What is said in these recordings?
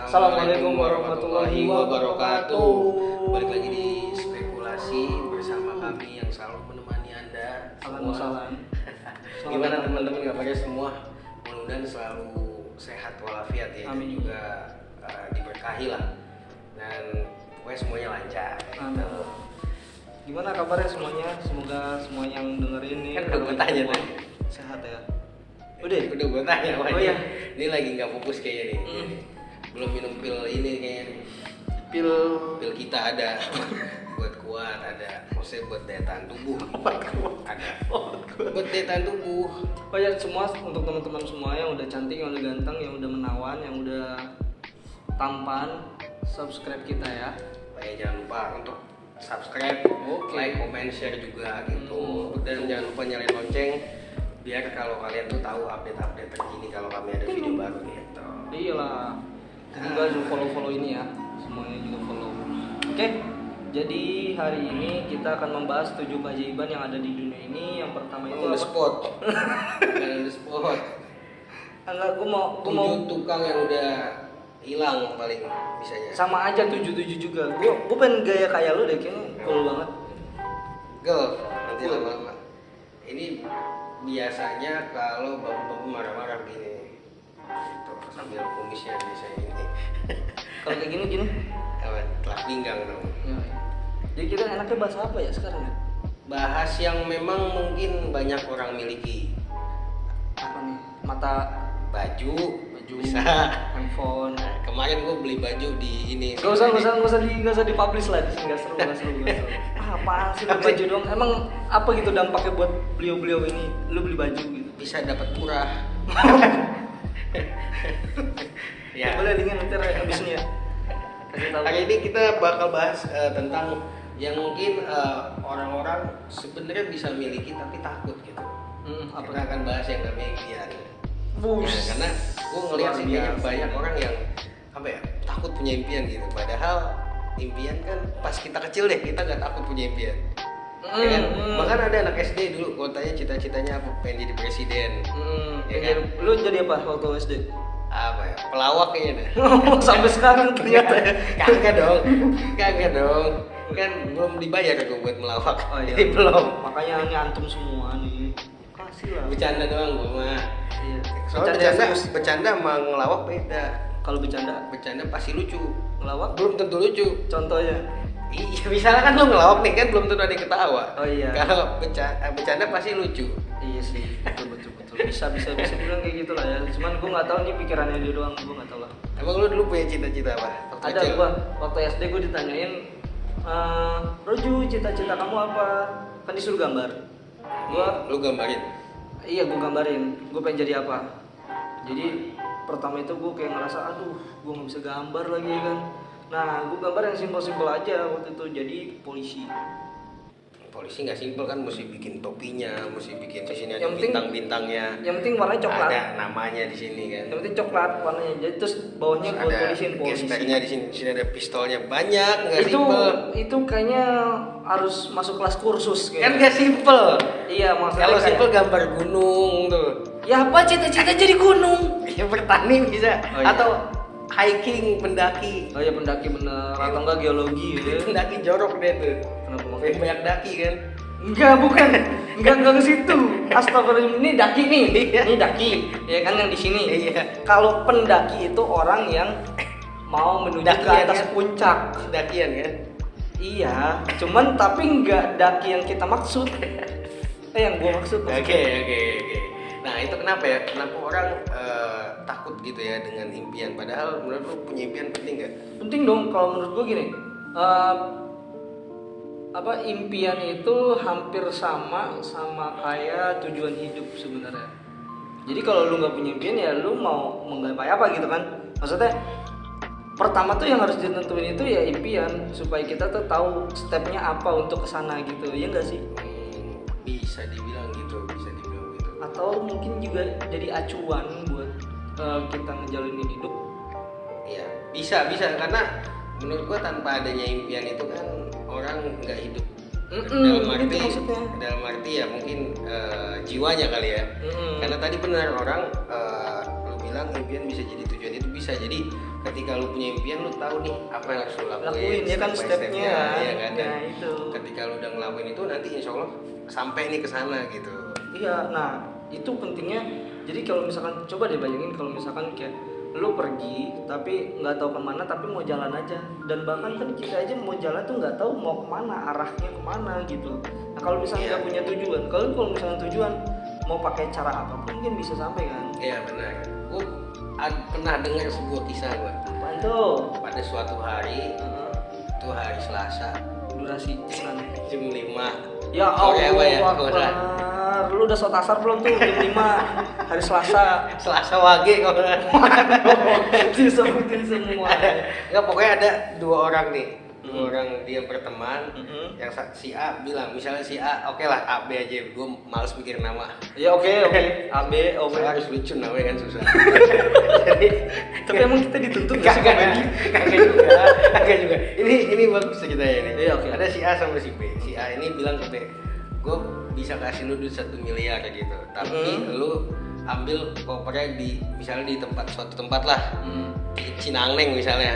Assalamualaikum warahmatullahi wabarakatuh. Balik lagi di spekulasi bersama kami yang selalu menemani Anda. Salam. Gimana teman-teman kabarnya semua? Mudah-mudahan selalu sehat walafiat ya. Amin. Dan juga diberkahi lah. Dan pokoknya semuanya lancar. Amin. Gimana kabarnya semuanya? Semoga semua yang dengerin nih Kan udah gue tanya semua tadi. sehat ya. Udah gue tanya. Oh iya. Ini lagi nggak fokus kayaknya nih. Belum minum pil ini kayaknya nih. Pil Kita ada buat kuat, ada maksudnya buat daya tahan tubuh. Ada buat daya tahan tubuh. Oh ya, semua untuk teman-teman semua yang udah cantik, yang udah ganteng, yang udah menawan, yang udah tampan, subscribe kita ya. Jangan lupa untuk subscribe, like, comment, share juga gitu. Dan jangan lupa nyalain lonceng biar kalau kalian tuh tahu update-update terkini kalau kami ada video baru gitu. Iyalah. Juga follow ini ya. Semuanya juga follow. Oke. Jadi hari ini kita akan membahas 7 keajaiban yang ada di dunia ini. Yang pertama itu On the apa? spot. Bukan on the spot. Enggak, gua mau 7 tukang yang udah hilang paling bisanya. sama aja 77 juga. Gua pengen gaya kayak lu deh, kayaknya cool banget. Girl, nanti lama-lama. Ini biasanya kalau bapak-bapak marah-marah gini, gitu, sambil kumisnya biasanya ini. Kalau kayak gini. Apa? Telak pinggang dong. Ya. Jadi kita enaknya bahas apa ya sekarang ya? Bahas yang memang mungkin banyak orang miliki. Apa nih? Mata, Baju bisa. handphone. Nah, kemarin gue beli baju di ini. Gak usah dipublish lah, nggak seru. Apaan sih lu baju doang? Emang apa gitu dampaknya buat beliau ini? Lu beli baju gitu? Bisa dapat murah. Ya. Boleh linknya nanti abis ini ya. Kasih tahu. Hari ini kita bakal bahas tentang yang mungkin orang-orang sebenarnya bisa miliki tapi takut gitu. Apa? Kita akan bahas yang namanya impian. Bus. Ya, karena gue ngeliat sih kayaknya banyak orang yang apa ya takut punya impian gitu. Padahal impian kan pas kita kecil deh kita nggak takut punya impian. Ya kan? Bahkan ada anak SD dulu gue tanya cita-citanya apa, pengen jadi presiden. Ya kan? Lu jadi apa waktu SD? Apa ya, pelawak kayaknya deh. Sampai sekarang ternyata ya. Kagak dong. Kan belum dibayar aku buat melawak. Oh iya. Jadi belum. Makanya ini antum semua nih. Kasih lah. Bercanda doang gue mah. Iya. Soalnya bercanda sama ngelawak beda. Kalau bercanda Pasti lucu. ngelawak Belum tentu lucu. contohnya. Iya, misalnya kan lu ngelawak nih kan belum tentu ada yang ketawa. Oh iya. Kalau bercanda pasti lucu. Iya sih, betul. Bisa bilang kayak gitu lah ya. Cuman gue nggak tahu nih pikirannya dia doang, gue nggak tahu lah. Emang lu dulu punya cita-cita apa? Ada gue waktu SD gue ditanyain, Roju cita-cita kamu apa? Kan disuruh gambar. Lu gambarin. Iya gue gambarin, gue pengen jadi apa. Jadi pertama itu gue kayak ngerasa, aduh gue nggak bisa gambar lagi kan. Nah gue gambar yang simpel-simpel aja waktu itu, jadi polisi. Polisi nggak simpel kan, mesti bikin topinya, mesti bikin di sini ada Yang penting- bintang-bintangnya. Yang penting warnanya coklat. Ada namanya di sini kan. Yang penting coklat warnanya. Jadi terus bawahnya gue Ada tulisin polisi. gespernya di sini ada pistolnya banyak, nggak Itu simpel. itu kayaknya harus masuk kelas kursus Kan kayaknya. nggak simpel. Iya maksudnya Kalau kayak- simpel gambar gunung tuh. Ya apa cita-cita jadi gunung? Ya bertani bisa. Oh, iya. Atau hiking, pendaki. Oh ya pendaki bener atau enggak geologi ya? Pendaki jorok deh tuh. Kenapa Banyak banyak daki kan. Enggak, bukan. Enggak ke situ. Astagfirullah, ini daki nih. Iya. Ini daki. Ya kan yang di sini. Iya. Kalau pendaki itu orang yang mau menuju ke Dakian, atas kan? puncak. Dakian kan. Iya, cuman tapi enggak daki yang kita maksud. Yang gua maksud. Oke. Nah itu kenapa ya? Kenapa orang takut gitu ya dengan impian? Padahal menurut lu punya impian penting nggak? Penting dong kalau menurut gua gini. Impian itu hampir sama kayak tujuan hidup sebenarnya. Jadi kalau lu nggak punya impian ya lu mau menggapai apa gitu kan? Maksudnya pertama tuh yang harus ditentuin itu ya impian supaya kita tuh tahu stepnya apa untuk kesana gitu, ya nggak sih? Bisa dibilang gitu. Atau mungkin juga jadi acuan buat kita ngejalanin hidup. Iya, bisa karena menurut gua tanpa adanya impian itu kan orang nggak hidup. Itu maksudnya. Dalam arti ya mungkin jiwanya kali ya. Karena tadi benar orang lu bilang orang impian bisa jadi tujuan, itu bisa. Jadi ketika lu punya impian, lu tahu nih apa yang harus lu lakuin ya kan stepnya, ya kan. nah itu Ketika lu udah ngelakuin itu, nanti insya Allah sampai nih ke sana gitu. iya. Nah itu pentingnya. Jadi kalau misalkan coba deh bayangin kalau misalkan kayak lu pergi tapi nggak tahu kemana, tapi mau jalan aja. Dan bahkan kan kita aja mau jalan tuh nggak tahu mau kemana, arahnya kemana gitu. Nah kalau misalnya nggak punya tujuan, kalau misalnya tujuan mau pakai cara apapun mungkin bisa sampai kan. Iya benar. Gue pernah dengar sebuah kisah gue. Apaan tuh? Pada suatu hari, itu hari Selasa, Durasi jam jam 5. Ya Sore apa ya? Allah, lu udah sholat asar belum tuh jam 5 hari Selasa? Selasa wage kalau nggak. Disebutin semua. Enggak, pokoknya ada dua orang nih. Dua orang dia berteman. Yang si A bilang, misalnya si A, oke lah A B aja, gue males mikir nama. Ya oke. AB, Soalnya harus lucu namanya kan susah. Jadi, tapi emang kita dituntut nggak sih komedi? Kagak juga. Ini bagus ceritanya ini. Iya, oke. Ada si A sama si B. Si A ini bilang ke B, gue bisa kasih lu duit 1 miliar gitu, tapi lu ambil kopernya di misalnya di suatu tempat lah, di Cinangneng misalnya.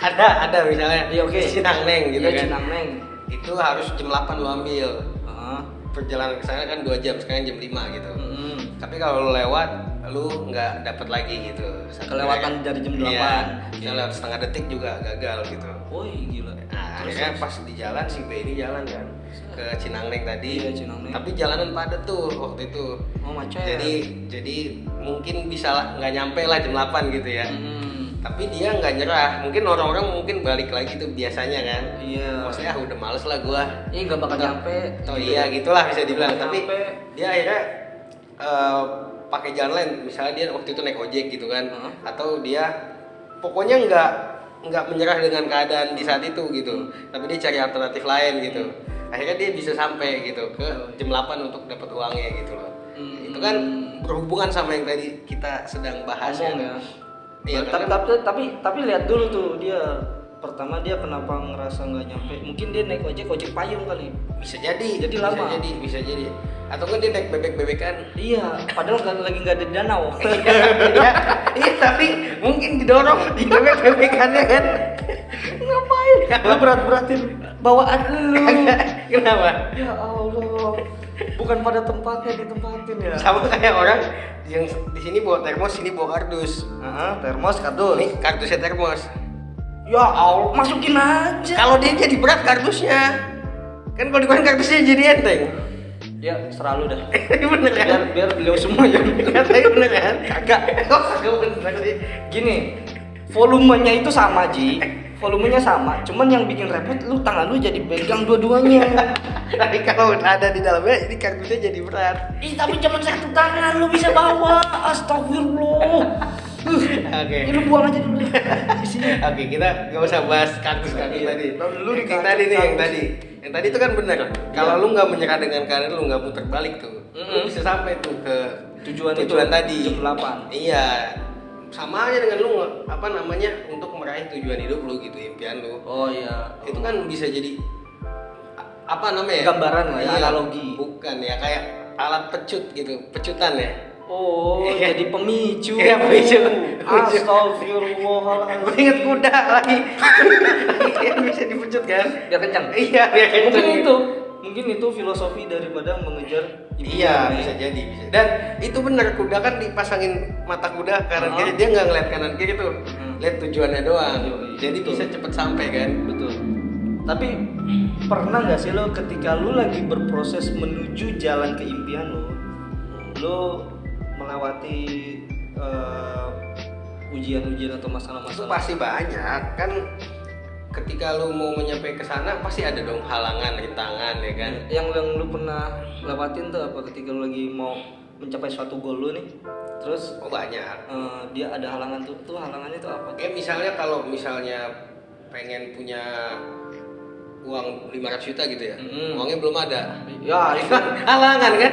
Ada misalnya. Iya, oke. Cinangneng gitu Iya, kan. Cinangneng. Itu harus jam 8 lu ambil. Ah. Perjalanan ke sana kan 2 jam, sekarang jam 5 gitu. Tapi kalau lu lewat, lu nggak dapat lagi gitu. Kelewatan dari jam 8. Iya, misalnya lewat setengah detik juga gagal gitu. Woi gila. Nah, akhirnya pas di jalan si B ini jalan kan ke Cinangneng tadi. Iya, Cinangneng. Tapi jalanan padat tuh waktu itu. Oh macet. Jadi mungkin bisa nggak nyampe lah jam 8 gitu ya. Tapi dia nggak nyerah. Mungkin orang-orang mungkin balik lagi tuh biasanya kan. Iya. Maksudnya udah males lah gua. Ini nggak bakal nyampe. Oh iya gitulah bisa dibilang. Nggak Tapi nyampe. dia akhirnya pakai jalan lain. Misalnya dia waktu itu naik ojek gitu kan. Atau dia pokoknya nggak menyerah dengan keadaan di saat itu gitu. Tapi dia cari alternatif lain gitu. Akhirnya dia bisa sampai gitu ke jam 8 untuk dapat uangnya gitu loh. Itu kan berhubungan sama yang tadi kita sedang bahas Ya. Iya, tapi lihat dulu tuh dia pertama dia kenapa ngerasa nggak nyampe. Mungkin dia naik ojek payung kali. bisa jadi lama. bisa jadi atau kan dia naik bebek-bebekan. Iya, padahal lagi nggak ada danau. Iya tapi mungkin didorong di bebek-bebekannya kan. Ngapain? Lu berat-beratin bawaan lu. Kenapa? Ya Allah. Bukan pada tempatnya ditempatin ya. Sama kayak orang yang di sini bawa termos, sini bawa kardus. Termos kardus. Nih kardusnya termos. Ya Allah, masukin aja. Kalau dia jadi berat kardusnya, kan kalau dikurangi kardusnya jadi enteng. Ya, selalu dah. Bener kan? Biar beliau semua yang Katanya bener kan? kagak. Kok kagak bener sih? Gini, volumenya itu sama Ji. Volumenya sama, cuman yang bikin repot lu tangan lu jadi pegang dua-duanya. Tapi kalau ada di dalamnya, ini kardusnya jadi berat. Ih, tapi cuma satu tangan lu bisa bawa. Astagfirullah. Oke. Ini lu buang aja dulu. Di sini. Oke, kita nggak usah bahas kardus-kardus Iya. tadi. Lu di Yang tadi nih, yang kardus. tadi. Yang tadi itu kan benar. Kalau lu nggak menyerah dengan keadaan, lu nggak muter balik tuh. Lu bisa sampai tuh ke Tujuan tadi. jam 8. Iya. Sama aja dengan lu untuk meraih tujuan hidup lu gitu, impian lu. Oh iya. Itu kan bisa jadi apa namanya? Gambaran lah ya, Iya, analogi. Bukan ya, kayak alat pecut gitu, pecutan ya. Oh, Iya. jadi pemicu. Iya, pemicu. Astagfirullahaladzim. Gue inget kuda lagi. Yang bisa dipecut kan? Biar kencang. Iya, biar kenceng. Mungkin itu filosofi daripada mengejar Iya, impian, bisa ya. jadi, bisa. Dan itu benar, kuda kan dipasangin mata kuda kanan kiri, dia nggak ngeliat kanan kiri tuh, lihat tujuannya doang. Iya, Jadi betul. bisa cepet sampai kan. Betul. Tapi pernah nggak sih lo ketika lo lagi berproses menuju jalan ke impian lo melewati ujian-ujian atau Itu masalah-masalah? pasti banyak kan. Ketika lu mau nyampe ke sana pasti ada dong halangan, rintangan ya kan. Yang lu pernah lewatin tuh apa ketika lu lagi mau mencapai suatu goal lu nih? Terus Oh banyak. dia ada halangan tuh halangannya tuh apa? Kayak misalnya kalau pengen punya uang 500 juta gitu ya, uangnya belum ada. Ya, Itu kan halangan kan?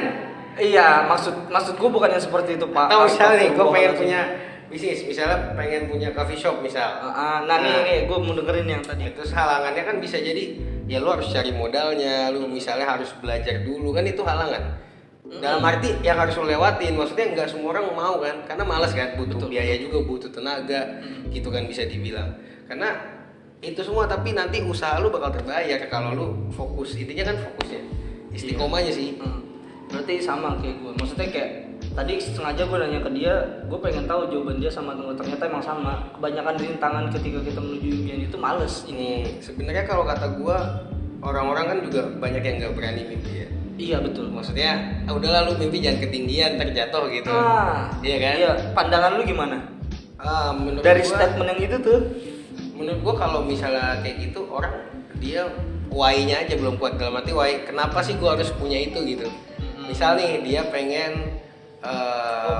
iya, maksud gua bukan yang seperti itu, Pak. Atau misalnya nih, gue pengen Astagfirullahaladzim. punya bisnis, misalnya pengen punya coffee shop misal. Nah, nih gue mau dengerin yang tadi. Itu halangannya kan bisa jadi ya lu harus cari modalnya, lu misalnya harus belajar dulu kan, itu halangan. Dalam arti yang harus lo lewatin, maksudnya nggak semua orang mau kan, karena malas kan, butuh biaya juga, butuh tenaga, gitu kan bisa dibilang. Karena itu semua, tapi nanti usaha lu bakal terbayar kalau lu fokus. Intinya kan fokusnya, istiqomahnya sih. Berarti sama kayak gue, maksudnya kayak tadi sengaja gue nanya ke dia, gue pengen tahu jawaban dia sama temen, ternyata emang sama. Kebanyakan rintangan ketika kita menuju impian itu males ini. Sebenarnya kalau kata gua, orang-orang kan juga banyak yang nggak berani mimpi ya. Iya betul. Maksudnya, udahlah lu mimpi jangan ketinggian, terjatuh gitu. Iya kan? Iya. Pandangan lu gimana? Menurut Dari gua, statement yang itu tuh? menurut gua kalau misalnya kayak gitu, orang dia why-nya aja belum kuat. Dalam arti why, kenapa sih gua harus punya itu gitu. Misal nih dia pengen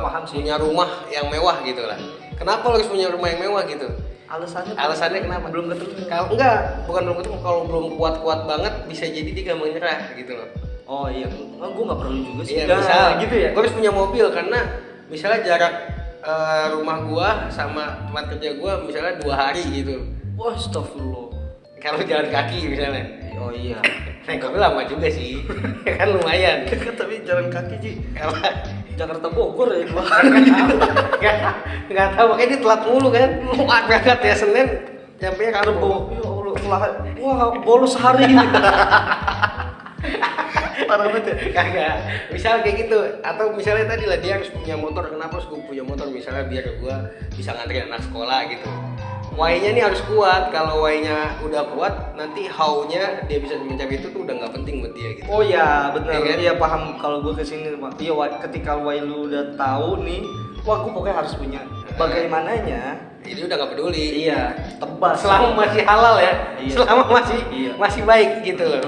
paham sih. punya rumah yang mewah gitu lah. Kenapa lo harus punya rumah yang mewah gitu? Alasannya kenapa? Belum ketemu. Kalau enggak, bukan belum ketemu, kalau belum kuat-kuat banget bisa jadi dia gampang nyerah gitu loh. Oh iya, gue nggak perlu juga sih. Iya, misal gitu ya. Gue harus punya mobil karena misalnya jarak rumah gua sama tempat kerja gua misalnya 2 hari gitu. Wah, astagfirullah. Kalau jalan kaki misalnya. Oh iya. Naik mobil lama juga sih. Kan lumayan. Tapi jalan kaki Ji. Apa? Jakarta Bogor ya gua. Enggak tahu, makanya dia telat mulu kan. Berangkat ya Senin, nyampe Rabu. Ya Allah, wah bolos sehari. Parah banget ya. Kagak. Misal kayak gitu, atau misalnya tadi lah dia harus punya motor. Kenapa harus gue punya motor? Misalnya biar gue bisa nganterin anak sekolah gitu. Why-nya nih harus kuat. Kalau why-nya udah kuat, nanti how-nya dia bisa mencapai itu tuh udah nggak penting buat dia gitu. Oh ya benar. Iya kan? Iya paham kalau gue kesini Pak. Iya ketika why lu udah tahu nih, wah gue pokoknya harus punya. Bagaimananya? Jadi udah nggak peduli. Iya, tebas. Selama masih halal ya. Iya. Selama Iya. masih baik gitu loh.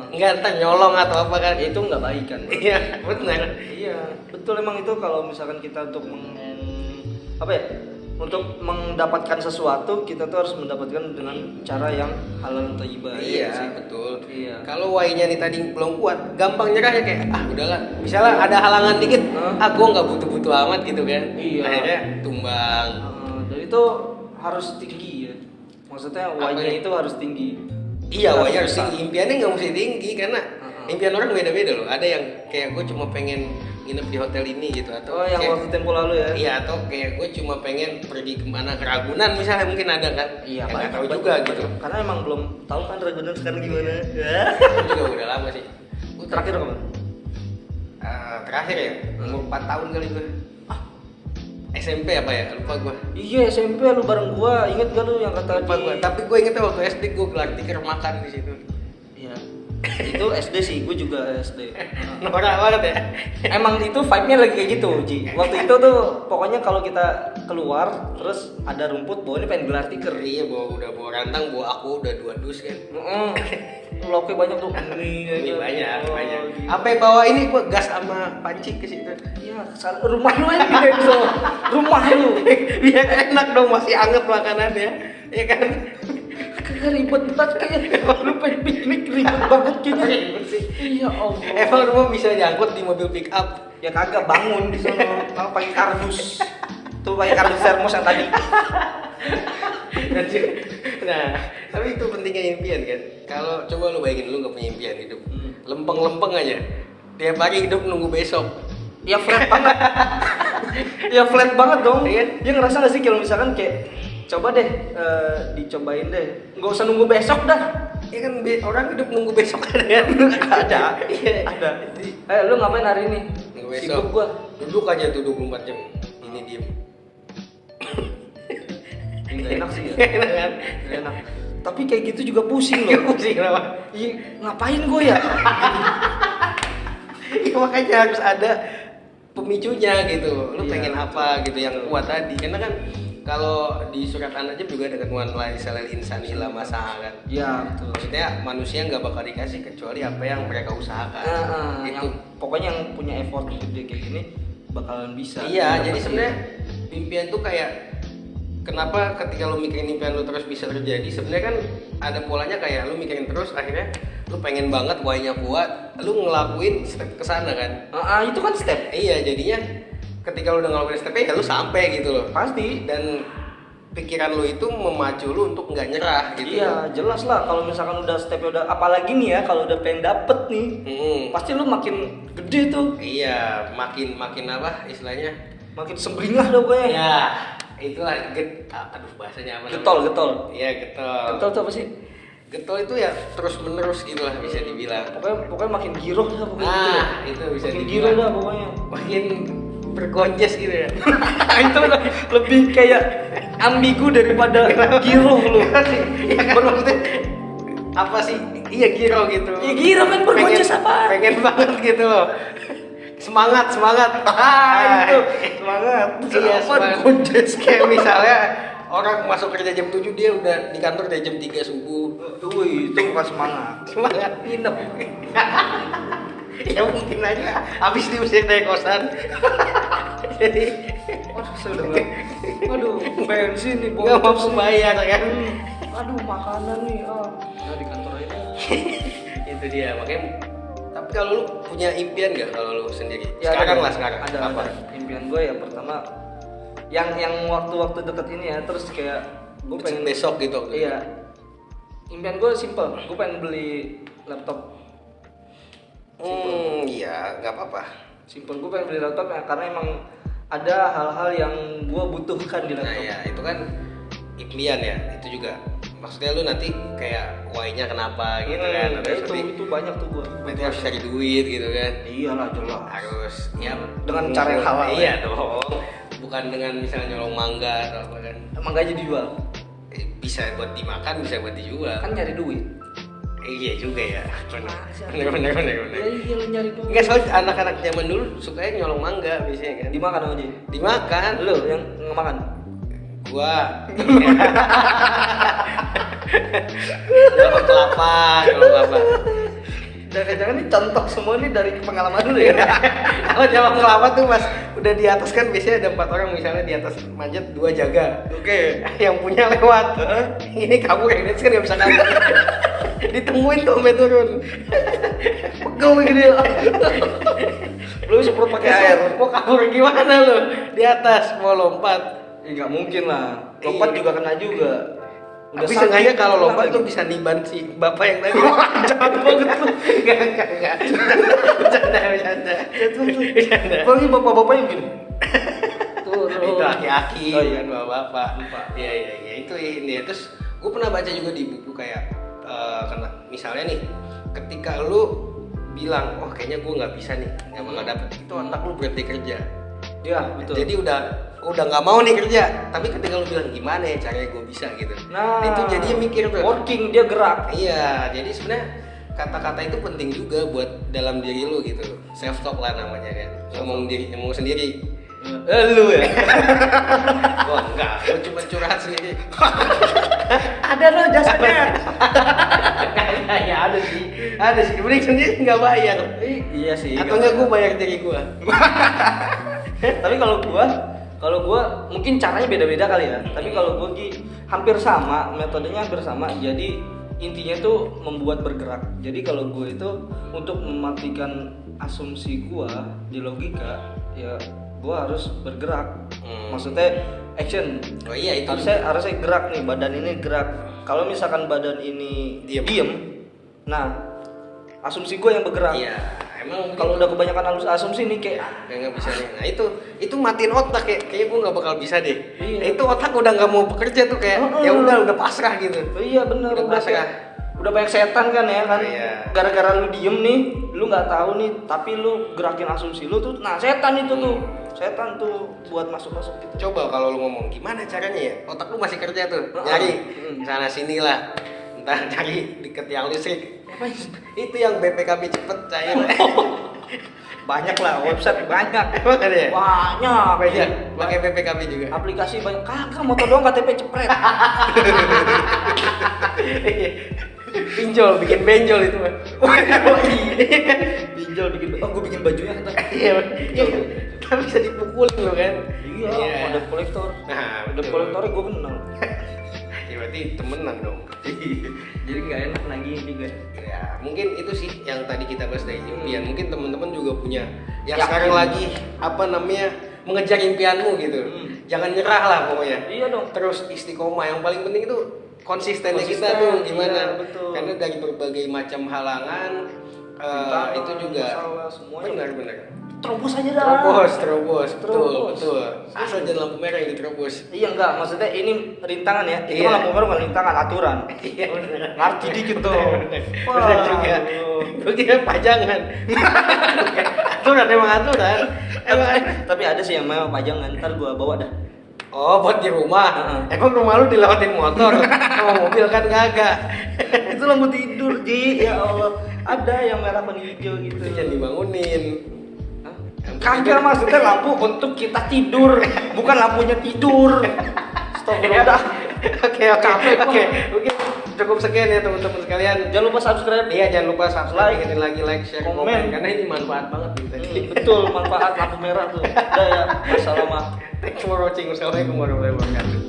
Nggak entah nyolong atau apa kan. Itu nggak baik kan? Iya, benar. Iya, betul emang itu kalau misalkan kita untuk apa ya? Untuk mendapatkan sesuatu kita tuh harus mendapatkan dengan cara yang halal thayyibah. Iya sih. betul. Iya. Kalau why-nya nih tadi belum kuat, gampang nyerah ya kayak udahlah. Misalnya ada halangan dikit, gua nggak butuh-butuh amat gitu kan. Iya. Akhirnya tumbang. Dan itu harus tinggi ya. Maksudnya why-nya itu harus tinggi. Iya, why-nya harus tinggi. Impiannya nggak mesti tinggi karena impian orang beda-beda loh. Ada yang kayak gue cuma pengen nginep di hotel ini gitu, atau yang kayak, waktu tempo lalu ya. iya, atau kayak gue cuma pengen pergi kemana, ke Ragunan misalnya, mungkin ada kan. Iya, nggak tahu juga gitu. Karena emang belum tahu kan Ragunan sekarang gimana. Itu juga udah lama sih. Terakhir kapan? Terakhir ya, umur 4 tahun kali gue. SMP apa ya? Lupa gue. Iya SMP lu bareng gua, inget gak lu yang kata Lupa gue. Tapi gue ingetnya waktu SD gue gelar tikar makan di situ. Iya. Itu SD sih, gue juga SD. Norak banget ya. Emang itu vibe-nya lagi kayak gitu, Ji. Waktu itu tuh pokoknya kalau kita keluar terus ada rumput, bawahnya pengen gelar tikar. Iya, udah bawa rantang, bawa aku udah 2 dus kan. Loknya banyak tuh. Ini banyak. Gitu. Apa yang bawa ini gue gas sama panci ke situ. Iya, rumah lu aja gitu. Rumah lu. Biar enak dong, masih anget makanannya. Ya kan? Kagak ribet banget kayaknya. Lu pengen piknik ribet banget kayaknya. Ribet sih. Iya Allah. Emang rumah bisa diangkut di mobil pick up? Ya kagak, bangun di sana. Kalau pakai kardus. Tuh pakai kardus termos yang tadi. Nah, tapi itu pentingnya impian kan. Kalau coba lu bayangin lu nggak punya impian hidup, lempeng-lempeng aja. Tiap hari hidup nunggu besok. Ya flat banget. Ya flat banget dong. Iya. Dia ngerasa nggak sih kalau misalkan kayak coba deh dicobain deh. Nggak usah nunggu besok dah. Ya kan orang hidup nunggu besok kan ya. Ada. Iya. Ada. Lu ngapain hari ini? Nunggu besok. Sibuk gua. Duduk aja tuh 24 jam. Ini diem. Nggak enak sih ya. Enak kan? Nggak enak. Tapi kayak gitu juga pusing loh. Pusing kenapa? Iya, ngapain gue ya? Ya makanya harus ada pemicunya gitu. Lu Iya, pengen apa gitu yang kuat tadi. Karena kan kalau di surat An-Najm juga ada ketentuan la ilaha insani illa ma sa'a kan. Iya, betul. Maksudnya manusia nggak bakal dikasih kecuali apa yang mereka usahakan. Itu. Pokoknya yang punya effort gede kayak gini bakalan bisa. Iya, jadi sebenarnya impian tuh kayak kenapa ketika lu mikirin impian lu terus bisa terjadi, sebenarnya kan ada polanya kayak lu mikirin terus akhirnya lu pengen banget why-nya kuat, lu ngelakuin step ke sana kan. Itu kan step. Iya, jadinya ketika lu udah ngelakuin stepnya ya lu sampai gitu loh. Pasti. Dan pikiran lu itu memacu lu untuk nggak nyerah gitu. Iya, jelas lah kalau misalkan udah stepnya udah, apalagi nih ya kalau udah pengen dapet nih, pasti lu makin gede tuh. Iya, makin apa istilahnya? Makin sembringah dah pokoknya. Ya, itulah aduh bahasanya apa? Getol. Iya, getol. Getol tuh apa sih? Getol itu ya terus menerus gitu lah bisa dibilang. Pokoknya makin giroh dah pokoknya gitu. Nah, itu bisa makin dibilang. giroh dah pokoknya. Makin bergonjes gitu ya. Itu lebih kayak ambigu daripada giroh lu. Ya kan maksudnya apa sih? Iya giroh gitu. Ya giroh kan bergonjes apa? Pengen banget gitu loh. Semangat. Itu semangat. Iya, Apa semangat. bergonjes? Kayak misalnya orang masuk kerja jam 7 dia udah di kantor dari jam 3 subuh. Wih, itu bukan semangat. Semangat nginep. Ya mungkin aja habis diusir dari kosan. Jadi Aduh, bensin nih, nggak mampu bayar kan. Aduh, makanan nih. Ya di kantor aja. Itu dia makanya. Tapi kalau lu punya impian nggak kalau lu sendiri? Ya, sekarang ada apa? Impian gue ya pertama yang waktu-waktu deket ini ya, terus kayak gue pengen besok gitu. Iya. Impian gue simple, gue pengen beli laptop. Iya, nggak apa-apa. Simple, gue pengen beli laptop ya karena emang ada hal-hal yang gue butuhkan di laptop. Nah ya, itu kan impian ya, itu juga. Maksudnya lu nanti kayak why-nya kenapa gitu kan. Itu banyak tuh gue. Berarti harus cari duit gitu kan. Iyalah jelas. Harus ya dengan cara yang halal. Iya dong. Bukan dengan misalnya nyolong mangga atau apa kan. Mangga aja dijual. Bisa buat dimakan, bisa buat dijual. Kan nyari duit. Iya juga ya. Bener. Iya lu nyari duit. Enggak, soalnya anak-anak zaman dulu sukanya nyolong mangga biasanya kan. Dimakan aja. Dimakan. Lu yang ngemakan. Gua nyolong kelapa. Jangan-jangan ini contoh semua nih dari pengalaman dulu ya. Kalau nyolong kelapa tuh pas udah di atas kan biasanya ada 4 orang, misalnya di atas manjat 2 jaga. Oke. Yang punya lewat. Ini kabur yang kan nggak bisa kabur. Ditungguin tuh sampai turun. Pegel gini. Lu semprot pakai air. Mau kabur gimana lu? Di atas mau lompat. Ya nggak mungkin lah. Lompat juga kena juga. Tapi sengaja kalau lompat tuh bisa niban si bapak yang tadi. Jahat banget lu. Enggak. Bercanda. Bagi bapak-bapak yang gini. Itu aki-aki Oh, iya. kan bapak-bapak. Iya itu ini. Terus gue pernah baca juga di buku kayak misalnya nih, ketika lu bilang, oh kayaknya gue nggak bisa nih, nggak bakal dapet, itu otak lu berhenti kerja. Ya betul. Jadi udah nggak mau nih kerja, tapi ketika lu bilang gimana ya caranya gue bisa gitu, Nah, itu jadinya mikir tuh. working, dia gerak. Iya, jadi sebenarnya kata-kata itu penting juga buat dalam diri lu gitu, self talk lah namanya kan, ngomong sendiri. Lu ya. Gua enggak, gua cuma curhat sendiri. Ada lo jasanya. Ya ada sih, mending sendiri nggak bayar. Iya sih. Atau nggak gua bayar diri gua. Tapi kalau gua mungkin caranya beda-beda kali ya. Tapi kalau gua hampir sama, metodenya hampir sama. Jadi intinya tuh membuat bergerak. Jadi kalau gua itu untuk mematikan asumsi gua di logika, ya gua harus bergerak. Maksudnya action. Oh iya itu. Harusnya gerak nih, badan ini gerak. Kalau misalkan badan ini diem, nah asumsi gua yang bergerak. Iya. Emang Kalau udah kebanyakan asumsi nih kayak nggak bisa nih. Nah itu matiin otak kayaknya gue nggak bakal bisa deh. Iya. Itu otak udah nggak mau bekerja tuh kayak ya udah pasrah gitu. iya bener, Udah pasrah. udah banyak setan kan ya kan. Iya. Gara-gara lu diem nih, lu nggak tahu nih, tapi lu gerakin asumsi lu tuh, nah setan itu tuh, setan tuh buat masuk gitu. Coba kalau lu ngomong gimana caranya ya, otak lu masih kerja tuh, nyari sana sini lah, entah cari di tiang listrik. Itu yang BPKB cepet cair. Banyak lah, website banyak. Emang ada ya? Banyak. Pakai BPKB juga. Aplikasi banyak. Kagak, motor doang KTP cepret. Pinjol, bikin benjol itu mah. Pinjol bikin, gue bikin bajunya kan. Iya. Tapi bisa dipukulin lo kan. Iya, ada kolektor. Nah, Ada kolektornya gue kenal. Ya berarti temenan dong. Jadi nggak enak lagi juga. Ya mungkin itu sih yang tadi kita bahas dari impian. Mungkin teman-teman juga punya yang Yakin. sekarang lagi apa namanya mengejar impianmu gitu. jangan nyerah lah pokoknya. Iya dong. Terus istiqomah, yang paling penting itu konsistennya kita Konsisten, tuh gimana. iya, betul. Karena dari berbagai macam halangan itu juga masalah semuanya. benar. Terobos aja dah. Terobos, betul. Asal jangan lampu merah yang diterobos. Iya enggak, maksudnya ini rintangan ya. Itu Iya. kan lampu merah bukan rintangan, aturan. Iya, benar. Ngerti dikit tuh. Benar juga. Gue kira pajangan. Aturan emang aturan. Tapi ada sih yang memang pajangan, ntar gua bawa dah. Oh, buat di rumah. Heeh. Emang rumah lu dilewatin motor sama mobil kan kagak. Itu lampu tidur, Ji. Ya Allah. Ada yang merah dan hijau gitu. Itu jangan dibangunin. Hah? Kagak, maksudnya lampu untuk kita tidur, bukan lampunya tidur. Astagfirullah. Oke. Cukup sekian ya teman-teman sekalian. Jangan lupa subscribe. Iya, jangan lupa subscribe, Like, ingetin lagi like, share, komen. komen karena ini manfaat banget nih tadi. Betul, manfaat lampu merah tuh. Udah ya. Wassalamualaikum. Thanks for watching. Wassalamualaikum warahmatullahi wabarakatuh.